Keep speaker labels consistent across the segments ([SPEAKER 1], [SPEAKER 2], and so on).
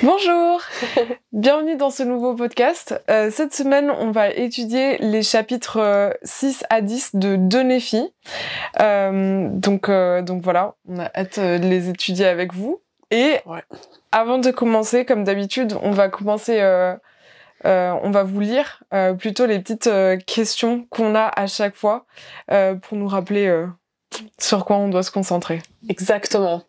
[SPEAKER 1] Bonjour, bienvenue dans ce nouveau podcast. Cette semaine, on va étudier les chapitres 6 à 10 de Néphi. Donc voilà, on a hâte de les étudier avec vous. Et avant de commencer, comme d'habitude, on va vous lire plutôt les petites questions qu'on a à chaque fois pour nous rappeler sur quoi on doit se concentrer.
[SPEAKER 2] Exactement.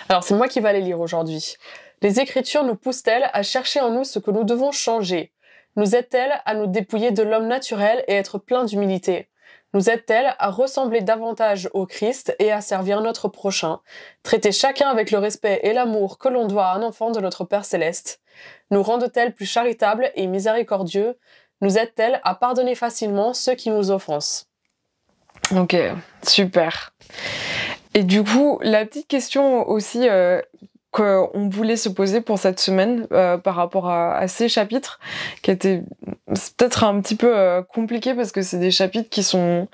[SPEAKER 2] Alors c'est moi qui vais les lire aujourd'hui. Les Écritures nous poussent-elles à chercher en nous ce que nous devons changer? Nous aident-elles à nous dépouiller de l'homme naturel et être pleins d'humilité? Nous aident-elles à ressembler davantage au Christ et à servir notre prochain? Traiter chacun avec le respect et l'amour que l'on doit à un enfant de notre Père Céleste? Nous rendent-elles plus charitables et miséricordieux? Nous aident-elles à pardonner facilement ceux qui nous offensent?
[SPEAKER 1] Ok, super. Et du coup, la petite question aussi qu'on voulait se poser pour cette semaine par rapport à ces chapitres, qui étaient peut-être un petit peu compliqués parce que c'est des chapitres qui sont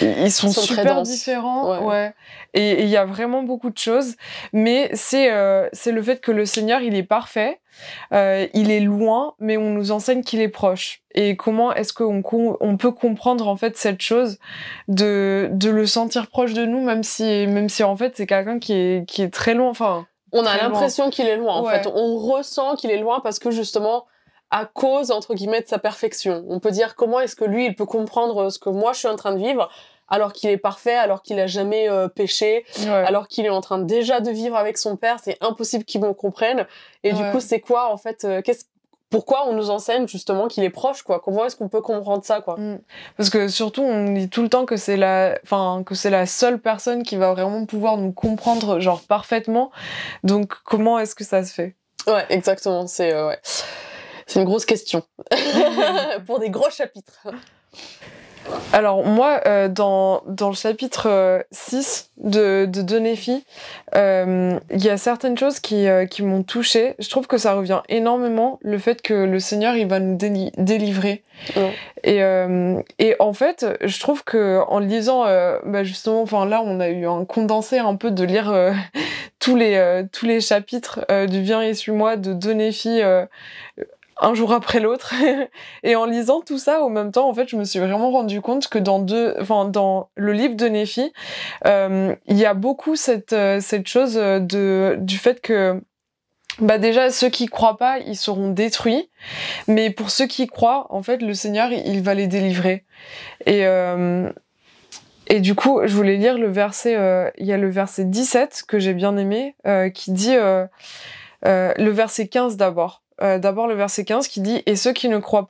[SPEAKER 1] super différents, ouais. Et il y a vraiment beaucoup de choses, mais c'est le fait que le Seigneur il est parfait, il est loin, mais on nous enseigne qu'il est proche. Et comment est-ce qu'on peut comprendre en fait cette chose de le sentir proche de nous, même si en fait c'est quelqu'un qui est très loin, enfin.
[SPEAKER 2] On a l'impression qu'il est loin, en fait. On ressent qu'il est loin parce que, justement, à cause, entre guillemets, de sa perfection. On peut dire comment est-ce que lui, il peut comprendre ce que moi, je suis en train de vivre, alors qu'il est parfait, alors qu'il a jamais péché, alors qu'il est en train déjà de vivre avec son père. C'est impossible qu'il me comprenne. Et du coup, c'est quoi, en fait, pourquoi on nous enseigne justement qu'il est proche, quoi? Comment est-ce qu'on peut comprendre ça, quoi?
[SPEAKER 1] Parce que surtout, on dit tout le temps que c'est la seule personne qui va vraiment pouvoir nous comprendre, genre, parfaitement. Donc, comment est-ce que ça se fait?
[SPEAKER 2] Ouais, exactement. C'est une grosse question. Pour des gros chapitres.
[SPEAKER 1] Alors moi, dans le chapitre 6 de Néphi, il y a certaines choses qui m'ont touchée. Je trouve que ça revient énormément, le fait que le Seigneur il va nous délivrer. Et en fait, je trouve que en lisant, justement, enfin là, on a eu un condensé un peu de lire tous les chapitres du Viens et suis-moi de Néphi. Un jour après l'autre. Et en lisant tout ça, au même temps, en fait, je me suis vraiment rendu compte que dans le livre de Néphi, il y a beaucoup cette chose du fait que, déjà, ceux qui croient pas, ils seront détruits. Mais pour ceux qui croient, en fait, le Seigneur, il va les délivrer. Et du coup, je voulais lire le verset, il y a le verset 17 que j'ai bien aimé, qui dit, le verset 15 d'abord. D'abord le verset 15 qui dit « Et ceux qui ne croient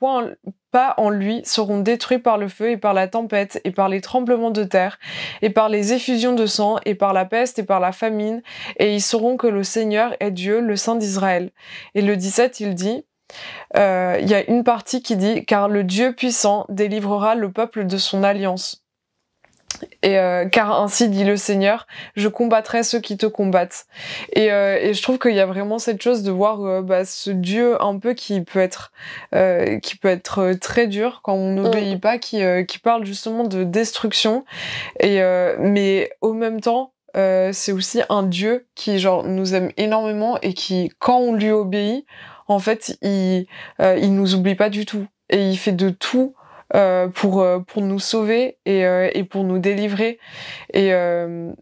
[SPEAKER 1] pas en lui seront détruits par le feu et par la tempête et par les tremblements de terre et par les effusions de sang et par la peste et par la famine et ils sauront que le Seigneur est Dieu, le Saint d'Israël. » Et le 17 il dit il y a une partie qui dit « Car le Dieu puissant délivrera le peuple de son alliance. » Et car ainsi dit le Seigneur, je combattrai ceux qui te combattent. Et je trouve qu'il y a vraiment cette chose de voir ce Dieu un peu qui peut être très dur quand on n'obéit pas, qui parle justement de destruction. Et mais au même temps, c'est aussi un Dieu qui nous aime énormément et qui, quand on lui obéit, en fait, il nous oublie pas du tout et il fait de tout. Pour nous sauver et pour nous délivrer je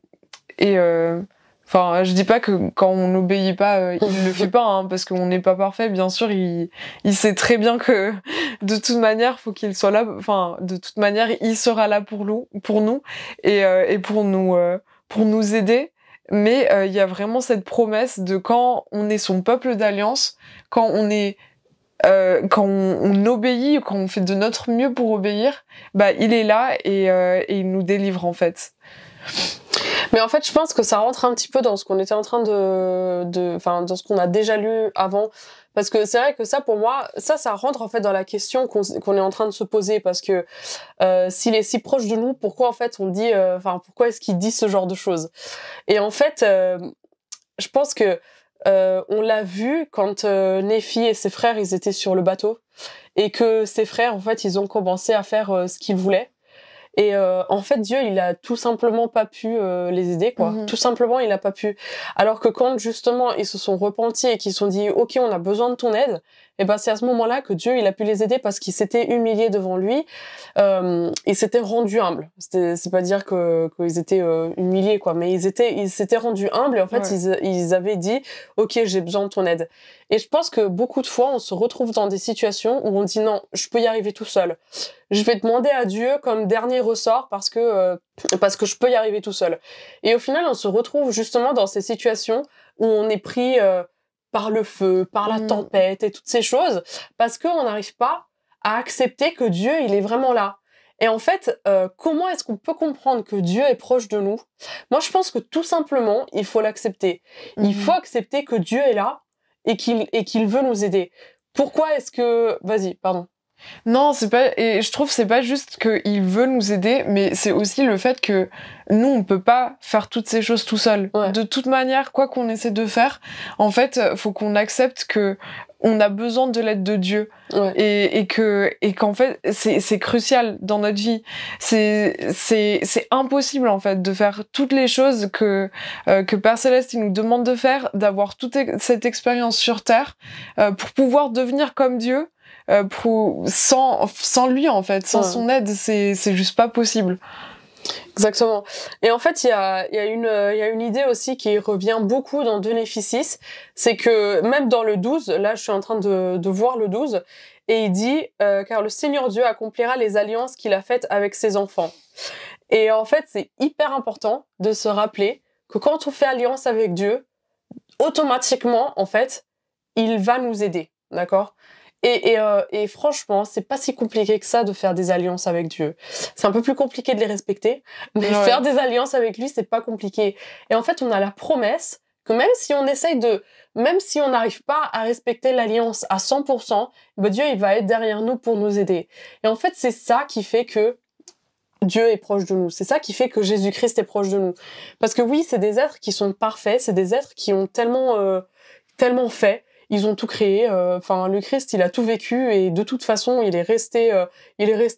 [SPEAKER 1] dis pas que quand on n'obéit pas il le fait pas parce qu'on n'est pas parfait, bien sûr il sait très bien que de toute manière faut qu'il soit là, de toute manière il sera là pour nous et pour nous aider. Mais il y a vraiment cette promesse de quand on est son peuple d'alliance, quand on est quand on obéit, quand on fait de notre mieux pour obéir, il est là et il nous délivre en fait.
[SPEAKER 2] Mais en fait, je pense que ça rentre un petit peu dans ce qu'on était en train dans ce qu'on a déjà lu avant. Parce que c'est vrai que ça, pour moi, ça rentre en fait dans la question qu'on est en train de se poser. Parce que s'il est si proche de nous, pourquoi en fait on dit, pourquoi est-ce qu'il dit ce genre de choses? Et en fait, je pense que on l'a vu quand Néphi et ses frères ils étaient sur le bateau et que ses frères en fait ils ont commencé à faire ce qu'ils voulaient Et en fait, Dieu, il a tout simplement pas pu les aider, quoi. Tout simplement, il a pas pu. Alors que quand justement ils se sont repentis et qu'ils se sont dit, ok, on a besoin de ton aide, et ben c'est à ce moment-là que Dieu, il a pu les aider parce qu'ils s'étaient humiliés devant lui, ils s'étaient rendus humbles. C'est pas dire qu'ils étaient humiliés, quoi, mais ils s'étaient rendus humbles et en fait ils avaient dit, ok, j'ai besoin de ton aide. Et je pense que beaucoup de fois, on se retrouve dans des situations où on dit non, je peux y arriver tout seul. Je vais demander à Dieu comme dernier ressort parce que je peux y arriver tout seul. Et au final, on se retrouve justement dans ces situations où on est pris par le feu, par la tempête et toutes ces choses parce qu'on n'arrive pas à accepter que Dieu, il est vraiment là. Et en fait, comment est-ce qu'on peut comprendre que Dieu est proche de nous? Moi, je pense que tout simplement, il faut l'accepter. Il faut accepter que Dieu est là et qu'il veut nous aider. Pourquoi est-ce que... Vas-y, pardon.
[SPEAKER 1] Non, c'est pas, et je trouve que c'est pas juste qu'il veut nous aider, mais c'est aussi le fait que nous, on peut pas faire toutes ces choses tout seul.
[SPEAKER 2] Ouais.
[SPEAKER 1] De toute manière, quoi qu'on essaie de faire, en fait, faut qu'on accepte que on a besoin de l'aide de Dieu.
[SPEAKER 2] Ouais.
[SPEAKER 1] Et qu'en fait, c'est crucial dans notre vie. C'est impossible, en fait, de faire toutes les choses que Père Céleste, il nous demande de faire, d'avoir toute cette expérience sur Terre, pour pouvoir devenir comme Dieu. Sans lui, en fait, sans son aide, c'est juste pas possible.
[SPEAKER 2] Exactement. Et en fait, il y a une idée aussi qui revient beaucoup dans 2 Néphis 6, c'est que même dans le 12, là je suis en train de voir le 12, et il dit car le Seigneur Dieu accomplira les alliances qu'il a faites avec ses enfants. Et en fait, c'est hyper important de se rappeler que quand on fait alliance avec Dieu, automatiquement, en fait, il va nous aider, d'accord ? Et franchement, c'est pas si compliqué que ça de faire des alliances avec Dieu. C'est un peu plus compliqué de les respecter, mais faire des alliances avec lui, c'est pas compliqué. Et en fait, on a la promesse que même si on n'arrive pas à respecter l'alliance à 100%, ben Dieu, il va être derrière nous pour nous aider. Et en fait, c'est ça qui fait que Dieu est proche de nous. C'est ça qui fait que Jésus-Christ est proche de nous. Parce que oui, c'est des êtres qui sont parfaits, c'est des êtres qui ont tellement fait. Ils ont tout créé. Enfin, le Christ, il a tout vécu et de toute façon, il est resté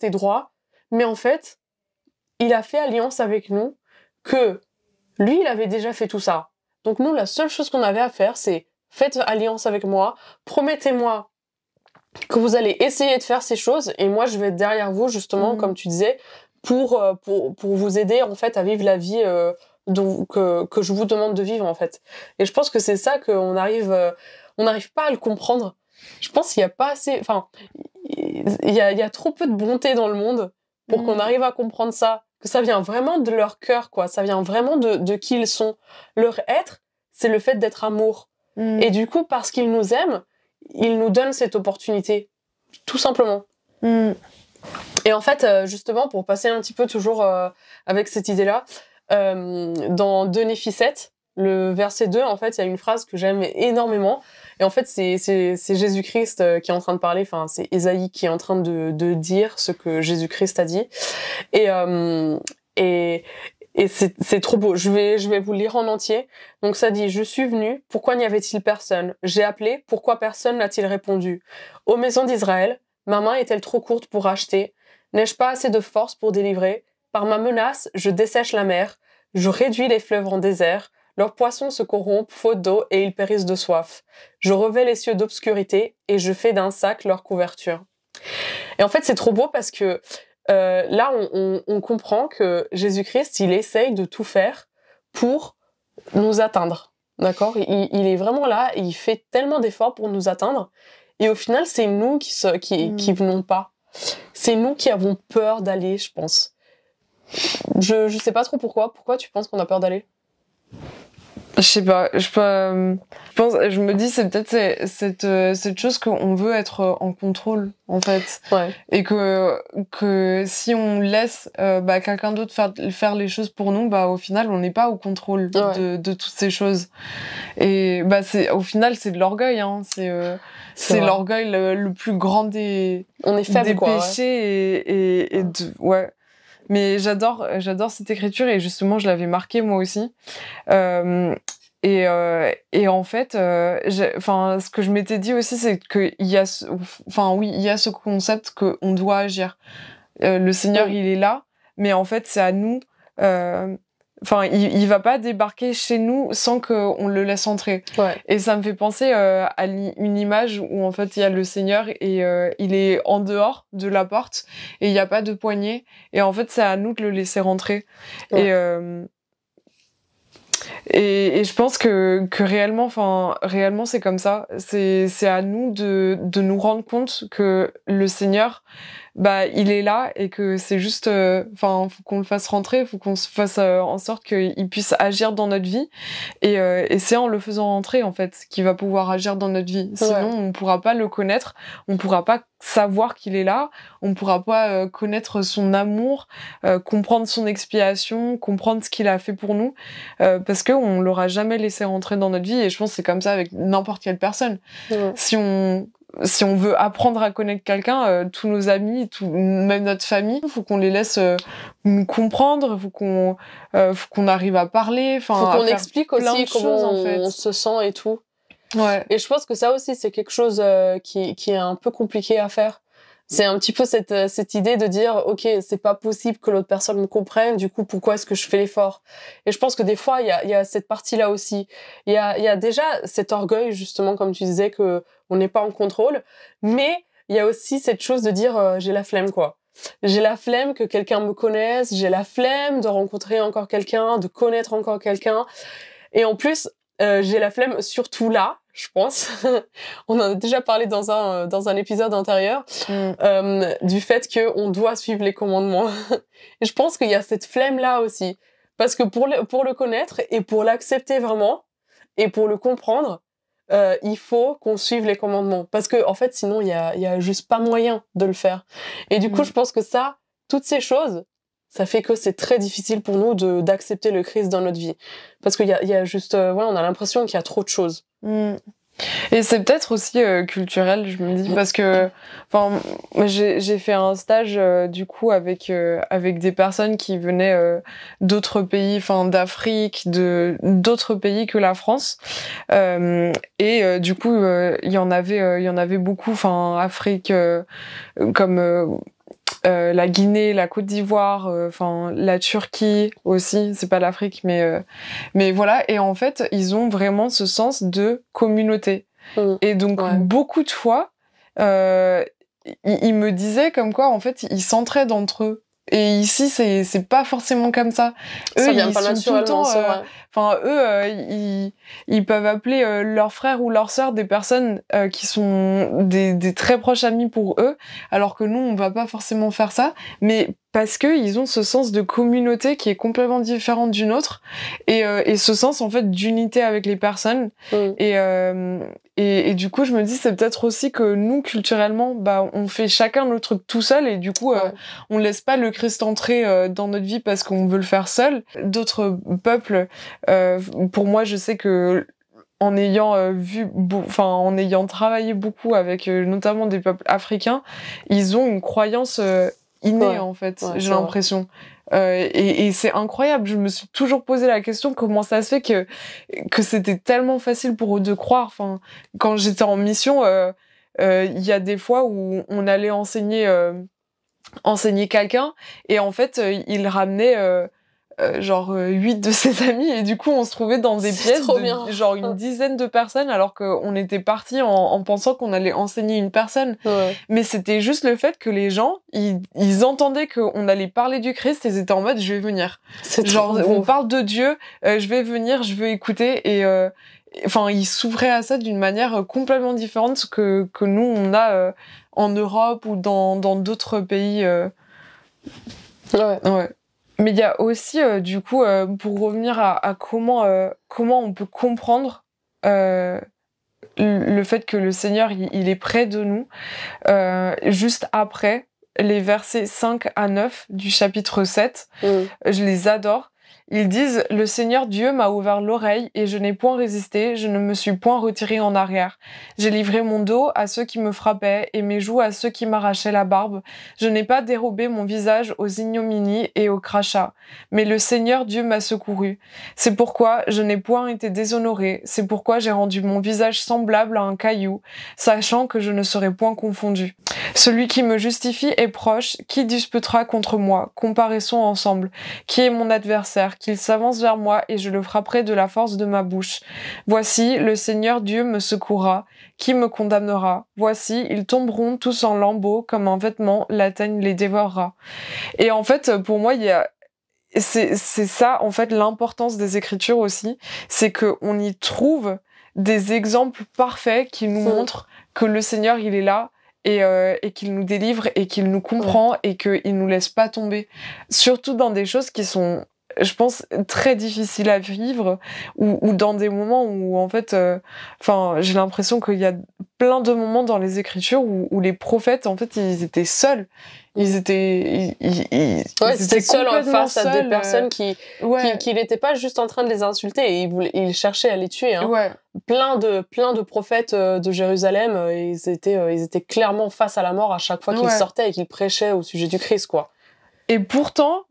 [SPEAKER 2] droit. Mais en fait, il a fait alliance avec nous que lui, il avait déjà fait tout ça. Donc nous, la seule chose qu'on avait à faire, c'est faites alliance avec moi, promettez-moi que vous allez essayer de faire ces choses et moi, je vais être derrière vous, justement, comme tu disais, pour vous aider en fait à vivre la vie que je vous demande de vivre en fait. Et je pense que c'est ça qu'on arrive. On n'arrive pas à le comprendre. Je pense qu'il y a pas assez... Enfin, il y a trop peu de bonté dans le monde pour qu'on arrive à comprendre ça. Que ça vient vraiment de leur cœur, quoi. Ça vient vraiment de qui ils sont. Leur être, c'est le fait d'être amour. Et du coup, parce qu'ils nous aiment, ils nous donnent cette opportunité. Tout simplement. Et en fait, justement, pour passer un petit peu toujours avec cette idée-là, dans 2 Néphis 7, le verset 2, en fait, il y a une phrase que j'aime énormément. Et en fait, c'est Jésus-Christ qui est en train de parler. Enfin, c'est Ésaïe qui est en train de dire ce que Jésus-Christ a dit. Et c'est trop beau. Je vais vous le lire en entier. Donc ça dit: je suis venu. Pourquoi n'y avait-il personne? J'ai appelé. Pourquoi personne n'a-t-il répondu? Ô maison d'Israël, ma main est-elle trop courte pour racheter? N'ai-je pas assez de force pour délivrer? Par ma menace, je dessèche la mer. Je réduis les fleuves en désert. Leurs poissons se corrompent faute d'eau et ils périssent de soif. Je revêts les cieux d'obscurité et je fais d'un sac leur couverture. Et en fait, c'est trop beau parce que là, on comprend que Jésus-Christ, il essaye de tout faire pour nous atteindre. D'accord ? Il est vraiment là et il fait tellement d'efforts pour nous atteindre. Et au final, c'est nous qui venons pas. C'est nous qui avons peur d'aller, je pense. Je sais pas trop pourquoi. Pourquoi tu penses qu'on a peur d'aller ?
[SPEAKER 1] Je sais pas, je me dis c'est peut-être cette chose qu'on veut être en contrôle en fait, et que si on laisse quelqu'un d'autre faire les choses pour nous, au final on n'est pas au contrôle de toutes ces choses, et au final c'est de l'orgueil, hein, c'est l'orgueil le plus grand des péchés, et Mais j'adore cette écriture, et justement je l'avais marquée moi aussi. Et en fait, ce que je m'étais dit aussi, c'est que il y a ce concept qu'on doit agir. Le Seigneur, il est là, mais en fait c'est à nous. Enfin, il va pas débarquer chez nous sans qu'on le laisse entrer.
[SPEAKER 2] Ouais.
[SPEAKER 1] Et ça me fait penser à une image où en fait il y a le Seigneur et il est en dehors de la porte et il y a pas de poignée et en fait c'est à nous de le laisser rentrer. Ouais. Et je pense que réellement c'est comme ça. C'est à nous de nous rendre compte que le Seigneur, il est là et que c'est juste, faut qu'on le fasse rentrer, faut qu'on se fasse en sorte qu'il puisse agir dans notre vie. Et c'est en le faisant rentrer, en fait, qu'il va pouvoir agir dans notre vie. Sinon, on pourra pas le connaître, on pourra pas savoir qu'il est là, on pourra pas connaître son amour, comprendre son expiation, comprendre ce qu'il a fait pour nous, parce que on l'aura jamais laissé rentrer dans notre vie. Et je pense que c'est comme ça avec n'importe quelle personne. Ouais. Si on veut apprendre à connaître quelqu'un, tous nos amis, même notre famille, faut qu'on les laisse nous comprendre, faut qu'on arrive à parler,
[SPEAKER 2] faut qu'on explique aussi comment on se sent et tout.
[SPEAKER 1] Ouais.
[SPEAKER 2] Et je pense que ça aussi c'est quelque chose qui est un peu compliqué à faire. C'est un petit peu cette idée de dire ok, c'est pas possible que l'autre personne me comprenne, du coup pourquoi est-ce que je fais l'effort? Et je pense que des fois il y a cette partie-là aussi. Il y a déjà cet orgueil justement comme tu disais que on n'est pas en contrôle, mais il y a aussi cette chose de dire j'ai la flemme quoi. J'ai la flemme que quelqu'un me connaisse, j'ai la flemme de rencontrer encore quelqu'un, de connaître encore quelqu'un. Et en plus j'ai la flemme surtout là, je pense. On en a déjà parlé dans un épisode antérieur du fait que on doit suivre les commandements. Et je pense qu'il y a cette flemme là aussi, parce que pour le connaître et pour l'accepter vraiment et pour le comprendre, il faut qu'on suive les commandements, parce que en fait sinon il y a juste pas moyen de le faire. Et du coup je pense que toutes ces choses, ça fait que c'est très difficile pour nous d'accepter le Christ dans notre vie, parce qu'il y a juste on a l'impression qu'il y a trop de choses.
[SPEAKER 1] Et c'est peut-être aussi culturel, je me dis, parce que j'ai fait un stage du coup avec des personnes qui venaient d'autres pays, d'Afrique, d'autres pays que la France, et du coup il y en avait beaucoup, Afrique, comme la Guinée, la Côte d'Ivoire, la Turquie aussi, c'est pas l'Afrique, mais voilà. Et en fait, ils ont vraiment ce sens de communauté. Et donc beaucoup de fois, ils me disaient comme quoi en fait ils s'entraident entre eux. Et ici c'est pas forcément comme ça.
[SPEAKER 2] Eux ils sont tout le temps
[SPEAKER 1] ils peuvent appeler leurs frères ou leurs sœurs des personnes qui sont des très proches amis pour eux, alors que nous on va pas forcément faire ça, mais parce que ils ont ce sens de communauté qui est complètement différent du nôtre, et ce sens en fait d'unité avec les personnes. Et du coup je me dis c'est peut-être aussi que nous culturellement on fait chacun notre truc tout seul, et du coup on laisse pas le Christ entrer dans notre vie parce qu'on veut le faire seul. D'autres peuples, pour moi je sais que en ayant en ayant travaillé beaucoup avec notamment des peuples africains, ils ont une croyance innée en fait, j'ai l'impression. Et c'est incroyable, je me suis toujours posé la question comment ça se fait que c'était tellement facile pour eux de croire. Quand j'étais en mission, il y a des fois où on allait enseigner quelqu'un, et en fait il ramenait 8 de ses amis, et du coup on se trouvait dans des pièces de genre une dizaine de personnes, alors qu'on était partis en pensant qu'on allait enseigner une personne. Mais c'était juste le fait que les gens ils entendaient qu'on allait parler du Christ, et ils étaient en mode je vais venir, on parle de Dieu, je vais venir, je veux écouter. Et ils s'ouvraient à ça d'une manière complètement différente que nous on a en Europe ou dans d'autres pays. Mais il y a aussi, du coup, pour revenir à comment on peut comprendre le fait que le Seigneur, il est près de nous, juste après les versets 5 à 9 du chapitre 7, je les adore. Ils disent « Le Seigneur Dieu m'a ouvert l'oreille et je n'ai point résisté, je ne me suis point retiré en arrière. J'ai livré mon dos à ceux qui me frappaient et mes joues à ceux qui m'arrachaient la barbe. Je n'ai pas dérobé mon visage aux ignominies et aux crachats. Mais le Seigneur Dieu m'a secouru. C'est pourquoi je n'ai point été déshonoré. C'est pourquoi j'ai rendu mon visage semblable à un caillou, sachant que je ne serai point confondu. » Celui qui me justifie est proche, qui disputera contre moi? Comparaissons ensemble. Qui est mon adversaire? Qu'il s'avance vers moi et je le frapperai de la force de ma bouche. Voici, le Seigneur Dieu me secourra. Qui me condamnera? Voici, ils tomberont tous en lambeaux comme un vêtement, la teigne les dévorera. Et en fait, pour moi, c'est ça, en fait, l'importance des Écritures aussi, c'est que on y trouve des exemples parfaits qui nous montrent que le Seigneur, il est là et qu'il nous délivre et qu'il nous comprend et qu'il nous laisse pas tomber. Surtout dans des choses qui sont, je pense, très difficiles à vivre ou dans des moments où, en fait, j'ai l'impression qu'il y a plein de moments dans les Écritures où les prophètes, en fait, ils étaient seuls. Ils étaient
[SPEAKER 2] seuls en face à des personnes qui n'étaient pas juste en train de les insulter et ils cherchaient à les tuer. Hein.
[SPEAKER 1] Ouais.
[SPEAKER 2] Plein de prophètes de Jérusalem, ils étaient clairement face à la mort à chaque fois qu'ils sortaient et qu'ils prêchaient au sujet du Christ, quoi.
[SPEAKER 1] Et pourtant,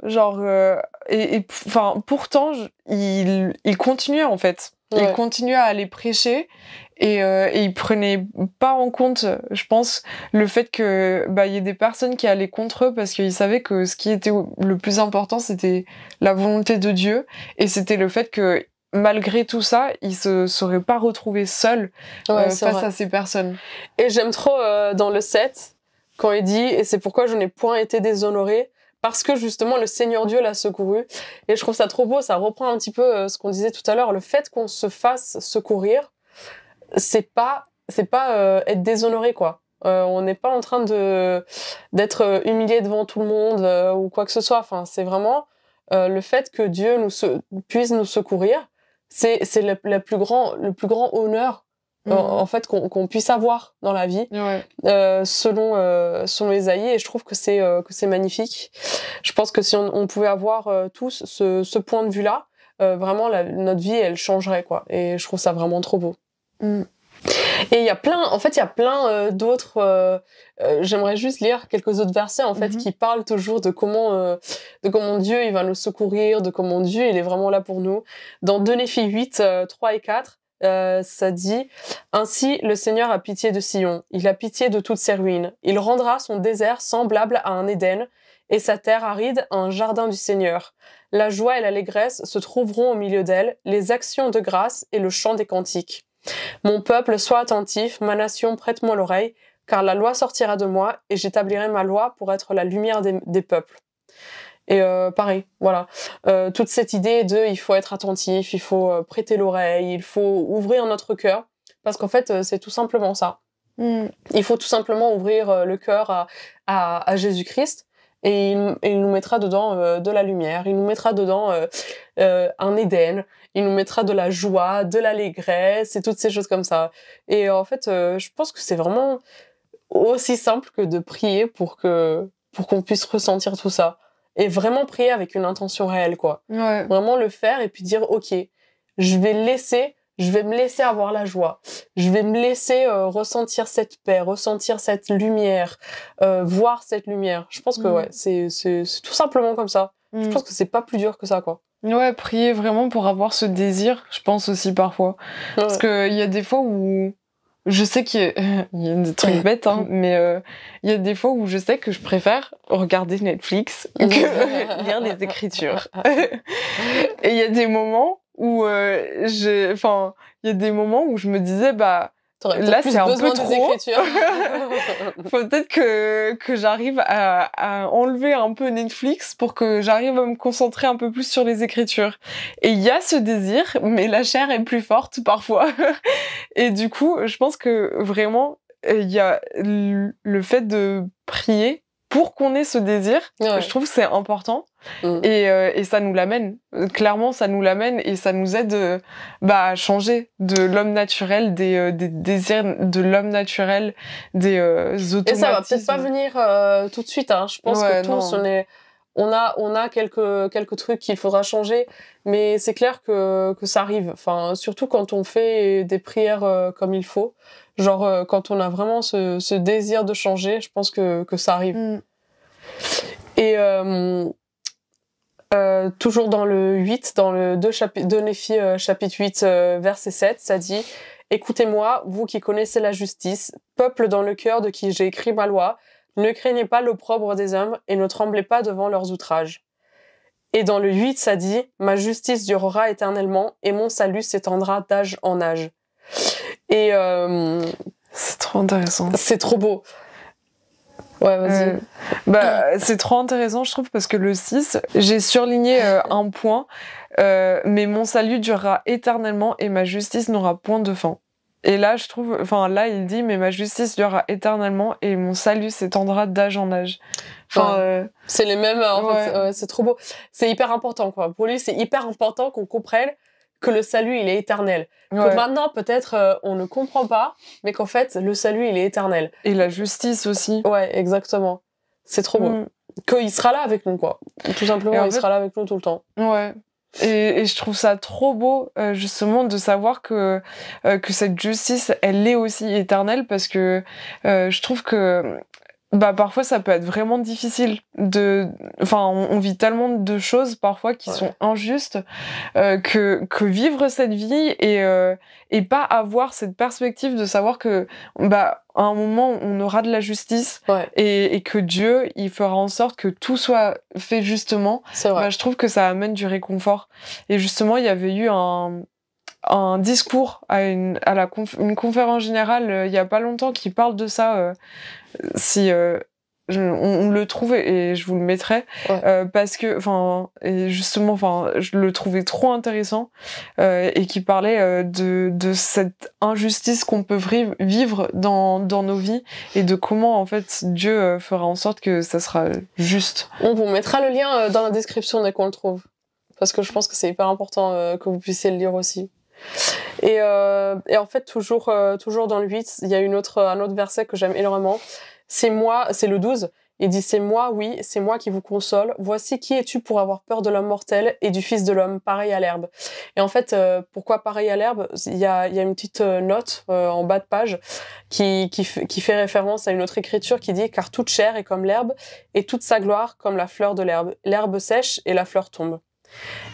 [SPEAKER 1] il continuait en fait. Il continuait à aller prêcher et il prenait pas en compte, je pense, le fait que il y ait des personnes qui allaient contre eux parce qu'ils savaient que ce qui était le plus important, c'était la volonté de Dieu et c'était le fait que malgré tout ça, il se serait pas retrouvé seul face à ces personnes.
[SPEAKER 2] Et j'aime trop dans le 7 quand il dit, et c'est pourquoi je n'ai point été déshonoré, parce que justement le Seigneur Dieu l'a secouru. Et je trouve ça trop beau, ça reprend un petit peu ce qu'on disait tout à l'heure, le fait qu'on se fasse secourir, c'est pas être déshonoré, quoi. On n'est pas en train d'être humilié devant tout le monde ou quoi que ce soit. Enfin, c'est vraiment le fait que Dieu puisse nous secourir, c'est le plus grand honneur en fait qu'on puisse avoir dans la vie, selon Ésaïe, et je trouve que c'est magnifique. Je pense que si on pouvait avoir tous ce point de vue là, vraiment notre vie elle changerait, quoi, et je trouve ça vraiment trop beau. Et il y a plein d'autres j'aimerais juste lire quelques autres versets en fait qui parlent toujours de comment Dieu il va nous secourir, de comment Dieu il est vraiment là pour nous. Dans 2 Néphi 8 3 et 4, ça dit: ainsi le Seigneur a pitié de Sion, il a pitié de toutes ses ruines, il rendra son désert semblable à un Éden et sa terre aride à un jardin du Seigneur. La joie et l'allégresse se trouveront au milieu d'elle, les actions de grâce et le chant des cantiques. Mon peuple, sois attentif, ma nation, prête-moi l'oreille, car la loi sortira de moi et j'établirai ma loi pour être la lumière des peuples. Et pareil, voilà. Toute cette idée il faut être attentif, il faut prêter l'oreille, il faut ouvrir notre cœur, parce qu'en fait, c'est tout simplement ça. Il faut tout simplement ouvrir le cœur à Jésus-Christ, et il nous mettra dedans de la lumière, il nous mettra dedans un Éden, il nous mettra de la joie, de l'allégresse et toutes ces choses comme ça. Et en fait, je pense que c'est vraiment aussi simple que de prier pour qu'on puisse ressentir tout ça. Et vraiment prier avec une intention réelle, quoi.
[SPEAKER 1] Ouais.
[SPEAKER 2] Vraiment le faire et puis dire, ok, je vais me laisser avoir la joie. Je vais me laisser ressentir cette paix, ressentir cette lumière, voir cette lumière. Je pense que c'est tout simplement comme ça. Je pense que c'est pas plus dur que ça, quoi.
[SPEAKER 1] Ouais, prier vraiment pour avoir ce désir, je pense aussi parfois. Parce que il y a des fois où je sais qu'il y a des trucs bêtes, hein, mais il y a des fois où je sais que je préfère regarder Netflix que lire les Écritures. Et il y a des moments où il y a des moments où je me disais là c'est un peu trop. Faut peut-être que j'arrive à enlever un peu Netflix pour que j'arrive à me concentrer un peu plus sur les Écritures. Et il y a ce désir, mais la chair est plus forte parfois. Et du coup, je pense que vraiment il y a le fait de prier pour qu'on ait ce désir. Je trouve que c'est important. Et ça nous l'amène. Clairement, ça nous l'amène et ça nous aide à changer de l'homme naturel, des désirs de l'homme naturel, des automatismes.
[SPEAKER 2] Et ça va peut-être pas venir tout de suite, hein. Je pense que tous, on a quelques trucs qu'il faudra changer, mais c'est clair que ça arrive. Enfin, surtout quand on fait des prières comme il faut. Genre, quand on a vraiment ce désir de changer, je pense que ça arrive. Et toujours dans le 8, dans le 2 Néphi chapitre 8 verset 7, ça dit: Écoutez-moi, vous qui connaissez la justice, peuple dans le cœur de qui j'ai écrit ma loi, ne craignez pas l'opprobre des hommes et ne tremblez pas devant leurs outrages. Et dans le 8, ça dit « Ma justice durera éternellement et mon salut s'étendra d'âge en âge. » Et
[SPEAKER 1] c'est trop intéressant.
[SPEAKER 2] C'est trop beau. Ouais, vas-y.
[SPEAKER 1] C'est trop intéressant, je trouve, parce que le 6, j'ai surligné un point, mais mon salut durera éternellement et ma justice n'aura point de fin. Et là, je trouve, là, il dit, mais ma justice durera éternellement et mon salut s'étendra d'âge en âge.
[SPEAKER 2] C'est les mêmes, fait, c'est trop beau. C'est hyper important, quoi. Pour lui, c'est hyper important qu'on comprenne que le salut, il est éternel. Que maintenant, peut-être, on ne comprend pas, mais qu'en fait, le salut, il est éternel.
[SPEAKER 1] Et la justice aussi.
[SPEAKER 2] Ouais, exactement. C'est trop beau. Qu'il sera là avec nous, quoi. Tout simplement, il sera là avec nous tout le temps.
[SPEAKER 1] Ouais. Et je trouve ça trop beau, justement, de savoir que cette justice, elle est aussi éternelle, parce que je trouve que parfois ça peut être vraiment difficile on vit tellement de choses parfois qui sont injustes, que vivre cette vie et pas avoir cette perspective de savoir que à un moment on aura de la justice et que Dieu il fera en sorte que tout soit fait justement. Je trouve que ça amène du réconfort. Et justement il y avait eu un discours à une conférence générale il y a pas longtemps qui parle de ça. Si on le trouve et je vous le mettrai parce que je le trouvais trop intéressant et qui parlait de cette injustice qu'on peut vivre dans nos vies et de comment en fait Dieu fera en sorte que ça sera juste.
[SPEAKER 2] On vous mettra le lien dans la description dès qu'on le trouve, parce que je pense que c'est hyper important que vous puissiez le lire aussi. Et en fait toujours dans le 8, il y a un autre verset que j'aime énormément. C'est le 12. Il dit, c'est moi, oui, c'est moi qui vous console. Voici qui es-tu pour avoir peur de l'homme mortel et du fils de l'homme, pareil à l'herbe. Et en fait, pourquoi pareil à l'herbe? Il y a une petite note en bas de page qui fait référence à une autre écriture qui dit, car toute chair est comme l'herbe et toute sa gloire comme la fleur de l'herbe. L'herbe sèche et la fleur tombe.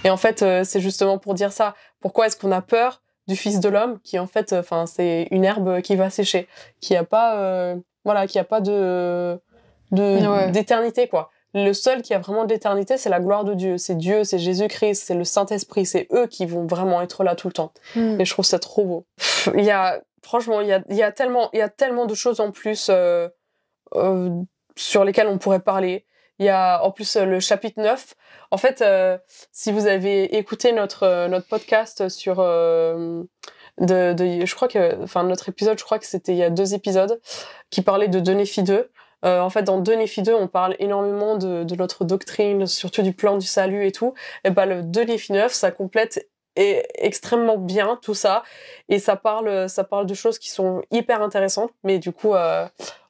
[SPEAKER 2] Et en fait, c'est justement pour dire ça. Pourquoi est-ce qu'on a peur du fils de l'homme qui en fait, c'est une herbe qui va sécher, qui a pas d'éternité, quoi. Le seul qui a vraiment d'éternité, c'est la gloire de Dieu, c'est Jésus-Christ, c'est le Saint-Esprit, c'est eux qui vont vraiment être là tout le temps. Et je trouve ça trop beau. Il y a tellement de choses en plus sur lesquelles on pourrait parler. Il y a en plus le chapitre 9. En fait, si vous avez écouté notre podcast sur je crois que notre épisode, je crois que c'était il y a 2 épisodes qui parlaient de Néphi 2. En fait, dans Néphi 2, on parle énormément de notre doctrine, surtout du plan du salut et tout. Et le Néphi 9, ça complète extrêmement bien tout ça, et ça parle de choses qui sont hyper intéressantes, mais du coup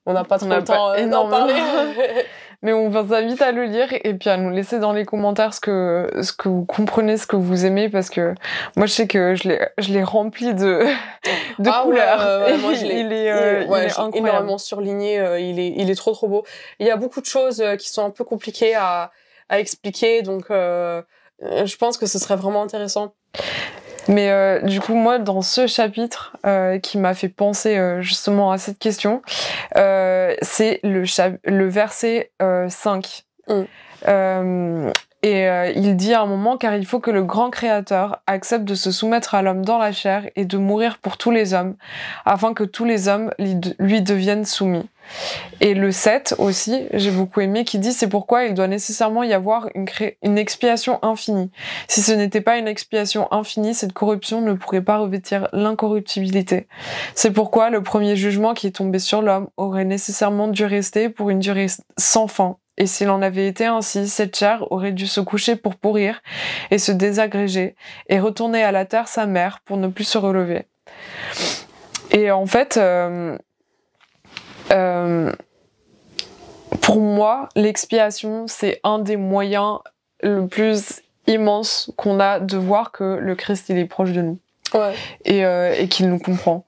[SPEAKER 2] on n'a pas trop le temps d'en parler.
[SPEAKER 1] Mais on vous invite à le lire et puis à nous laisser dans les commentaires ce que vous comprenez, ce que vous aimez, parce que moi je sais que je l'ai rempli de couleurs.
[SPEAKER 2] Moi il est incroyable. Énormément surligné, il est trop beau. Il y a beaucoup de choses qui sont un peu compliquées à expliquer, donc je pense que ce serait vraiment intéressant.
[SPEAKER 1] Mais du coup, moi, dans ce chapitre qui m'a fait penser justement à cette question, c'est le verset 5. Il dit à un moment, car il faut que le grand Créateur accepte de se soumettre à l'homme dans la chair et de mourir pour tous les hommes, afin que tous les hommes lui deviennent soumis. Et le 7 aussi, j'ai beaucoup aimé, qui dit, c'est pourquoi il doit nécessairement y avoir une expiation infinie. Si ce n'était pas une expiation infinie, cette corruption ne pourrait pas revêtir l'incorruptibilité. C'est pourquoi le premier jugement qui est tombé sur l'homme aurait nécessairement dû rester pour une durée sans fin. Et s'il en avait été ainsi, cette chair aurait dû se coucher pour pourrir et se désagréger, et retourner à la terre sa mère pour ne plus se relever. Et en fait, pour moi, l'expiation, c'est un des moyens le plus immense qu'on a de voir que le Christ, il est proche de nous.
[SPEAKER 2] Ouais.
[SPEAKER 1] et qu'il nous comprend.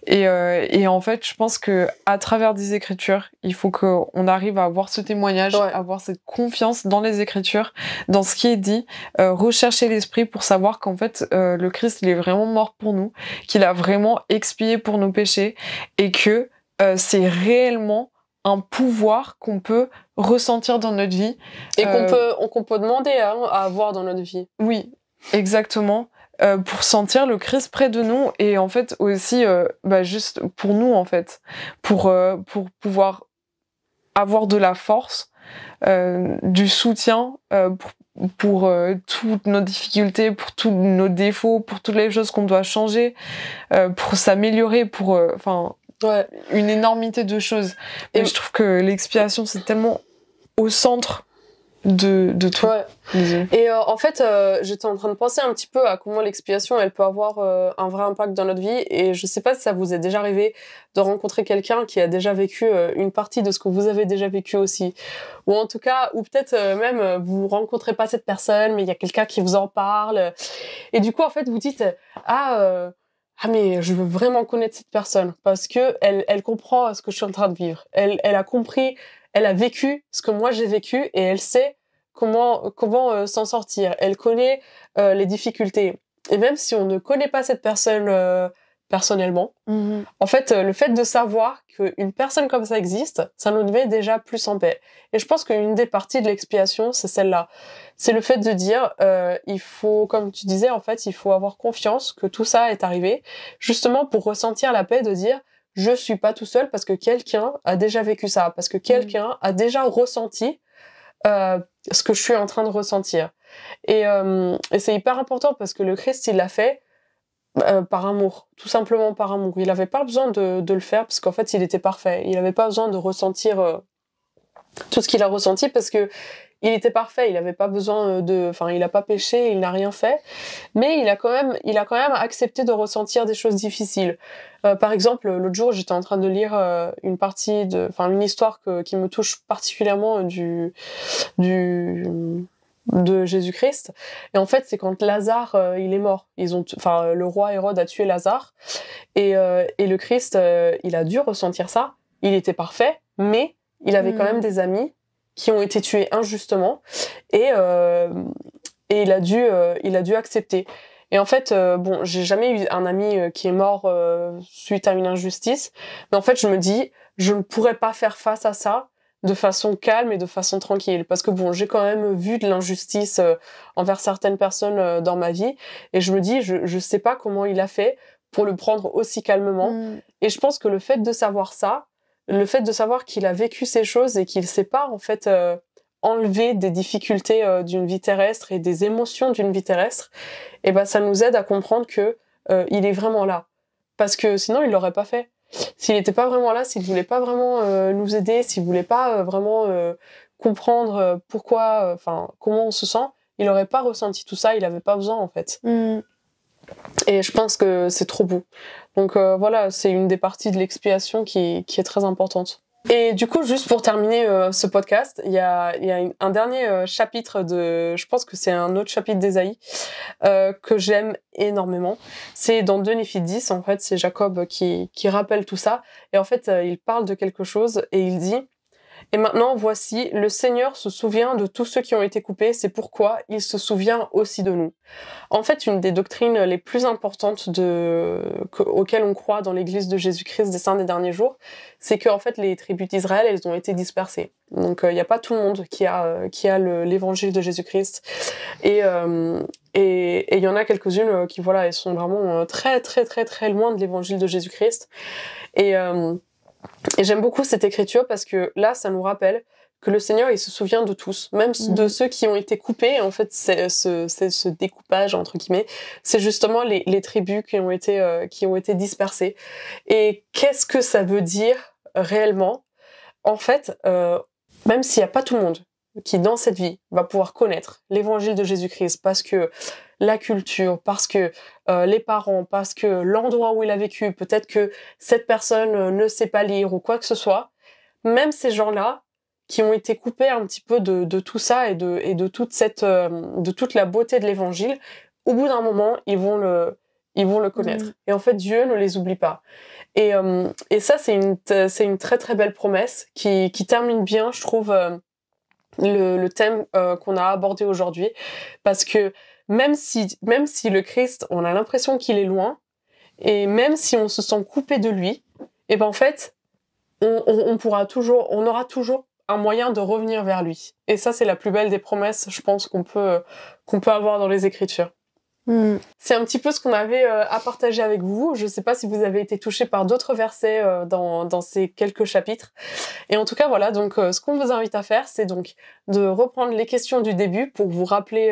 [SPEAKER 1] Et en fait, je pense que à travers des écritures, il faut qu'on arrive à avoir ce témoignage,
[SPEAKER 2] Ouais.
[SPEAKER 1] à avoir cette confiance dans les écritures, dans ce qui est dit, rechercher l'esprit pour savoir qu'en fait, le Christ, il est vraiment mort pour nous, qu'il a vraiment expié pour nos péchés, et que c'est réellement un pouvoir qu'on peut ressentir dans notre vie.
[SPEAKER 2] Et qu'on peut demander à avoir dans notre vie.
[SPEAKER 1] Oui, exactement. Pour sentir le Christ près de nous, et en fait aussi juste pour nous, en fait, pour pouvoir avoir de la force, du soutien, pour toutes nos difficultés, pour tous nos défauts, pour toutes les choses qu'on doit changer, pour s'améliorer, pour
[SPEAKER 2] Ouais.
[SPEAKER 1] une énormité de choses. Et je trouve que l'expiation, c'est tellement au centre de tout.
[SPEAKER 2] Ouais. Et en fait, j'étais en train de penser un petit peu à comment l'expiation, elle peut avoir un vrai impact dans notre vie. Et je sais pas si ça vous est déjà arrivé de rencontrer quelqu'un qui a déjà vécu une partie de ce que vous avez déjà vécu aussi. Ou en tout cas, ou peut-être même vous rencontrez pas cette personne, mais il y a quelqu'un qui vous en parle. Et du coup, en fait, vous dites mais je veux vraiment connaître cette personne parce que elle comprend ce que je suis en train de vivre. Elle a compris, elle a vécu ce que moi j'ai vécu et elle sait comment s'en sortir. Elle connaît les difficultés. Et même si on ne connaît pas cette personne personnellement, en fait, le fait de savoir qu'une personne comme ça existe, ça nous met déjà plus en paix. Et je pense qu'une des parties de l'expiation, c'est celle-là. C'est le fait de dire, il faut, comme tu disais, en fait, il faut avoir confiance que tout ça est arrivé, justement pour ressentir la paix de dire, je suis pas tout seul parce que quelqu'un a déjà vécu ça, parce que quelqu'un a déjà ressenti ce que je suis en train de ressentir. Et c'est hyper important parce que le Christ, il l'a fait par amour, tout simplement par amour. Il avait pas besoin de le faire parce qu'en fait, il était parfait. Il avait pas besoin de ressentir tout ce qu'il a ressenti parce que il était parfait. Il avait pas besoin il a pas péché, il n'a rien fait. Mais il a quand même accepté de ressentir des choses difficiles. Par exemple, l'autre jour, j'étais en train de lire une histoire qui me touche particulièrement de Jésus-Christ. Et en fait, c'est quand Lazare il est mort. Le roi Hérode a tué Lazare et le Christ il a dû ressentir ça. Il était parfait, mais il avait quand même des amis qui ont été tués injustement et il a dû accepter. Et en fait, j'ai jamais eu un ami qui est mort suite à une injustice, mais en fait, je me dis, je ne pourrais pas faire face à ça de façon calme et de façon tranquille, parce que j'ai quand même vu de l'injustice envers certaines personnes dans ma vie, et je me dis, je sais pas comment il a fait pour le prendre aussi calmement, et je pense que le fait de savoir ça, le fait de savoir qu'il a vécu ces choses et qu'il sait pas en fait enlever des difficultés d'une vie terrestre et des émotions d'une vie terrestre, et ça nous aide à comprendre que il est vraiment là, parce que sinon il l'aurait pas fait. S'il était pas vraiment là, s'il voulait pas vraiment nous aider, s'il voulait pas vraiment comprendre pourquoi, comment on se sent, il aurait pas ressenti tout ça, il avait pas besoin en fait. Et je pense que c'est trop beau. Donc voilà, c'est une des parties de l'expiation qui est très importante. Et du coup, juste pour terminer ce podcast, il y a un dernier chapitre je pense que c'est un autre chapitre d'Ésaïe que j'aime énormément. C'est dans 2 Néphites 10, en fait, c'est Jacob qui rappelle tout ça. Et en fait, il parle de quelque chose et il dit: et maintenant, voici, le Seigneur se souvient de tous ceux qui ont été coupés, c'est pourquoi il se souvient aussi de nous. En fait, une des doctrines les plus importantes auxquelles on croit dans l'Église de Jésus-Christ des Saints des Derniers Jours, c'est que en fait, les tribus d'Israël, elles ont été dispersées. Donc, il n'y a pas tout le monde qui a l'évangile de Jésus-Christ. Et il y en a quelques-unes qui, elles sont vraiment très, très, très, très loin de l'évangile de Jésus-Christ. Et j'aime beaucoup cette écriture parce que là, ça nous rappelle que le Seigneur, il se souvient de tous, même de ceux qui ont été coupés. En fait, c'est ce découpage, entre guillemets, c'est justement les tribus qui ont été dispersées. Et qu'est-ce que ça veut dire réellement? En fait, même s'il n'y a pas tout le monde qui, dans cette vie, va pouvoir connaître l'évangile de Jésus-Christ, parce que la culture, parce que les parents, parce que l'endroit où il a vécu, peut-être que cette personne ne sait pas lire ou quoi que ce soit, même ces gens-là qui ont été coupés un petit peu de tout ça et de toute la beauté de l'évangile, au bout d'un moment, ils vont ils vont le connaître. Et en fait, Dieu ne les oublie pas. Et ça, c'est une très très belle promesse qui termine bien, je trouve, le thème qu'on a abordé aujourd'hui, parce que même si le Christ, on a l'impression qu'il est loin, et même si on se sent coupé de lui, et ben en fait, on aura toujours un moyen de revenir vers lui. Et ça, c'est la plus belle des promesses, je pense, qu'on peut avoir dans les Écritures. C'est un petit peu ce qu'on avait à partager avec vous. Je sais pas si vous avez été touchés par d'autres versets dans ces quelques chapitres. Et en tout cas, voilà, donc ce qu'on vous invite à faire, c'est donc de reprendre les questions du début pour vous rappeler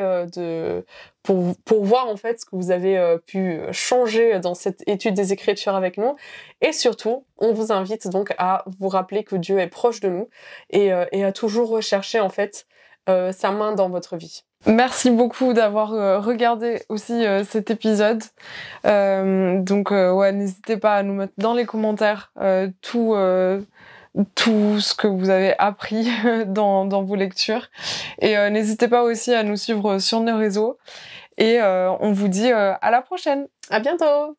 [SPEAKER 2] pour voir en fait ce que vous avez pu changer dans cette étude des Écritures avec nous. Et surtout, on vous invite donc à vous rappeler que Dieu est proche de nous et à toujours rechercher en fait sa main dans votre vie.
[SPEAKER 1] Merci beaucoup d'avoir regardé aussi cet épisode. Ouais, n'hésitez pas à nous mettre dans les commentaires tout ce que vous avez appris dans vos lectures. Et n'hésitez pas aussi à nous suivre sur nos réseaux. Et on vous dit à la prochaine.
[SPEAKER 2] À bientôt.